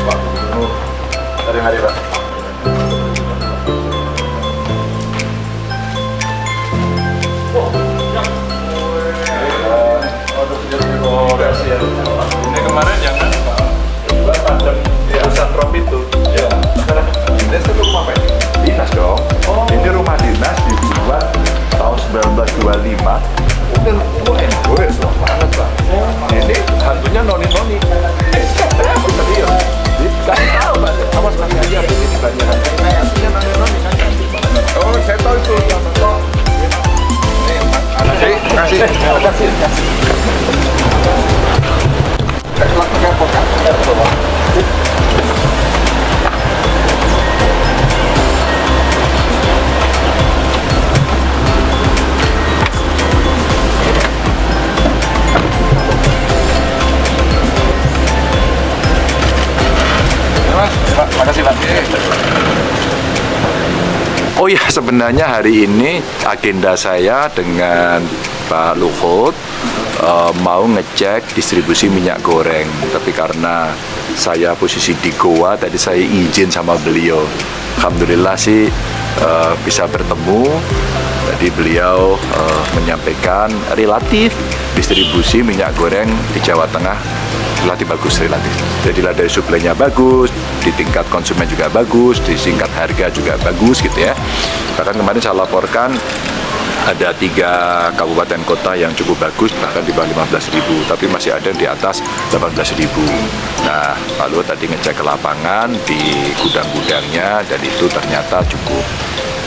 Pak Gubernur. Mari Pak. Ini kemarin yang tandem urusan Rob itu. Ya. Ini itu rumah apa ini? Dinas dong. Ini rumah dinas dibuat tahun 1925. Udah tua banget Pak. Ini hantunya noni-noni. Saya pun serius. Dikasih tahu Pak. Awas nanti aja ini banyak hantunya noni-noni kan. Oh saya tahu itu. Kasih. Langsung repot kan? Pak, makasih Pak. Oh ya, sebenarnya hari ini agenda saya dengan Pak Luhut mau ngecek distribusi minyak goreng, tapi karena saya posisi di Goa, tadi saya izin sama beliau. Alhamdulillah sih bisa bertemu. Tadi beliau menyampaikan relatif distribusi minyak goreng di Jawa Tengah relatif bagus, relatif. Jadi dari suplainya bagus, di tingkat konsumen juga bagus, di tingkat harga juga bagus gitu ya. Bahkan kemarin saya laporkan ada 3 kabupaten kota yang cukup bagus, bahkan di bawah 15.000, tapi masih ada yang di atas 18.000. Nah, Pak Luhut tadi ngecek ke lapangan di gudang-gudangnya dan itu ternyata cukup.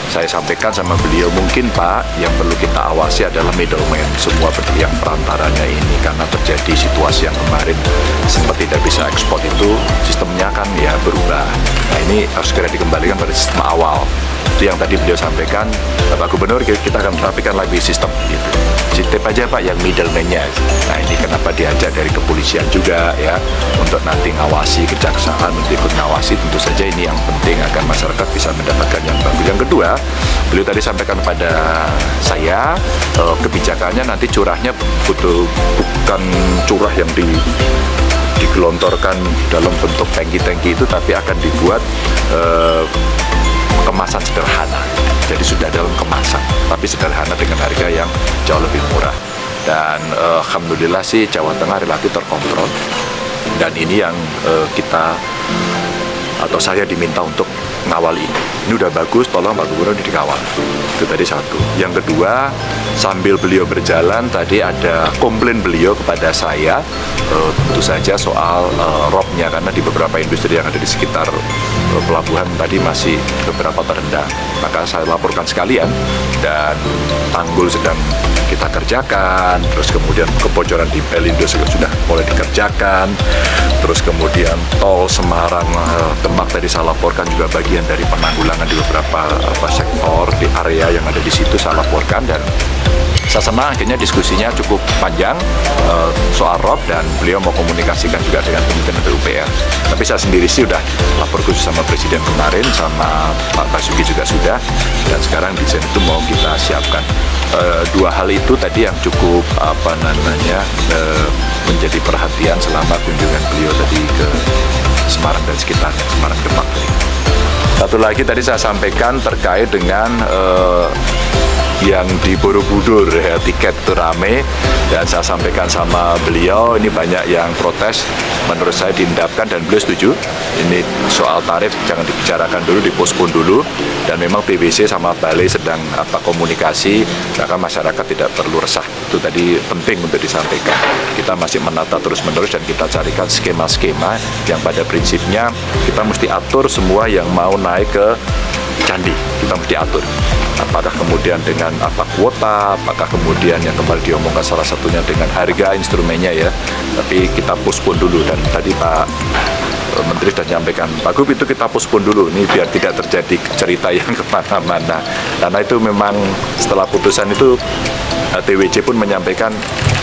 Saya sampaikan sama beliau, mungkin Pak, yang perlu kita awasi adalah middleman, semua yang perantaranya ini, karena terjadi situasi yang kemarin sempat tidak bisa ekspor itu, sistemnya kan ya berubah. Nah ini harus segera dikembalikan pada sistem awal. Itu yang tadi beliau sampaikan, Pak Gubernur, kita akan merapikan lagi sistem gitu. Sistem aja Pak yang middleman-nya. Nah ini kenapa diajak dari kepolisian juga ya, untuk nanti ngawasi, kejaksaan untuk ikut ngawasi, tentu saja ini yang penting agar masyarakat bisa mendapatkan yang bagus. Yang kedua, beliau tadi sampaikan kepada saya, kebijakannya nanti curahnya bukan curah yang digelontorkan dalam bentuk tangki-tangki itu, tapi akan dibuat kemasan sederhana. Jadi sudah dalam kemasan, tapi sederhana dengan harga yang jauh lebih murah. Dan alhamdulillah sih Jawa Tengah relatif terkontrol. Dan ini yang saya diminta untuk ngawal ini. Ini udah bagus, tolong Pak Gubernur dikawal. Itu tadi satu. Yang kedua, sambil beliau berjalan, tadi ada komplain beliau kepada saya, tentu saja soal ROP-nya, karena di beberapa industri yang ada di sekitar pelabuhan tadi masih beberapa terendam. Maka saya laporkan sekalian, dan tanggul sedang kita kerjakan, terus kemudian kebocoran di Pelindo sudah mulai dikerjakan, terus kemudian tol Semarang Demak tadi saya laporkan juga bagian dari penanggulangan di beberapa sektor di area yang ada di situ saya laporkan, dan saya senang akhirnya diskusinya cukup panjang soal ROP, dan beliau mau komunikasikan juga dengan Kementerian PUPR. Tapi saya sendiri sih udah lapor khusus sama Presiden kemarin, sama Pak Basuki juga sudah, dan sekarang desain itu mau kita siapkan. 2 hal itu tadi yang cukup menjadi perhatian selama kunjungan beliau tadi ke Semarang dan sekitarnya, Semarang Demak tadi. Satu lagi tadi saya sampaikan terkait dengan yang di Borobudur ya, tiket itu rame, dan saya sampaikan sama beliau ini banyak yang protes, menurut saya diendapkan dan beliau setuju. Ini soal tarif jangan dibicarakan dulu, dipospon dulu, dan memang PBC sama Balai sedang komunikasi, maka masyarakat tidak perlu resah. Itu tadi penting untuk disampaikan. Kita masih menata terus-menerus dan kita carikan skema-skema yang pada prinsipnya kita mesti atur semua yang mau naik ke candi, kita mesti atur. Apakah kemudian dengan kuota, apakah kemudian yang kemarin diomongkan salah satunya dengan harga instrumennya ya, tapi kita postpone dulu. Dan tadi Pak Menteri sudah menyampaikan, Pak Gub itu kita postpone dulu, ini biar tidak terjadi cerita yang kemana-mana. Karena itu memang setelah putusan itu TWC pun menyampaikan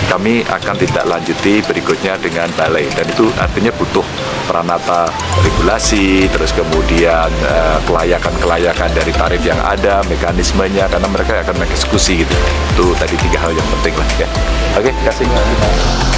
kami akan tidak lanjuti berikutnya dengan balai, dan itu artinya butuh peranata regulasi, terus kemudian kelayakan dari tarif yang ada, mekanismenya, karena mereka akan mengeksekusi gitu. Itu tadi 3 hal yang penting lah ya. Oke, terima kasih.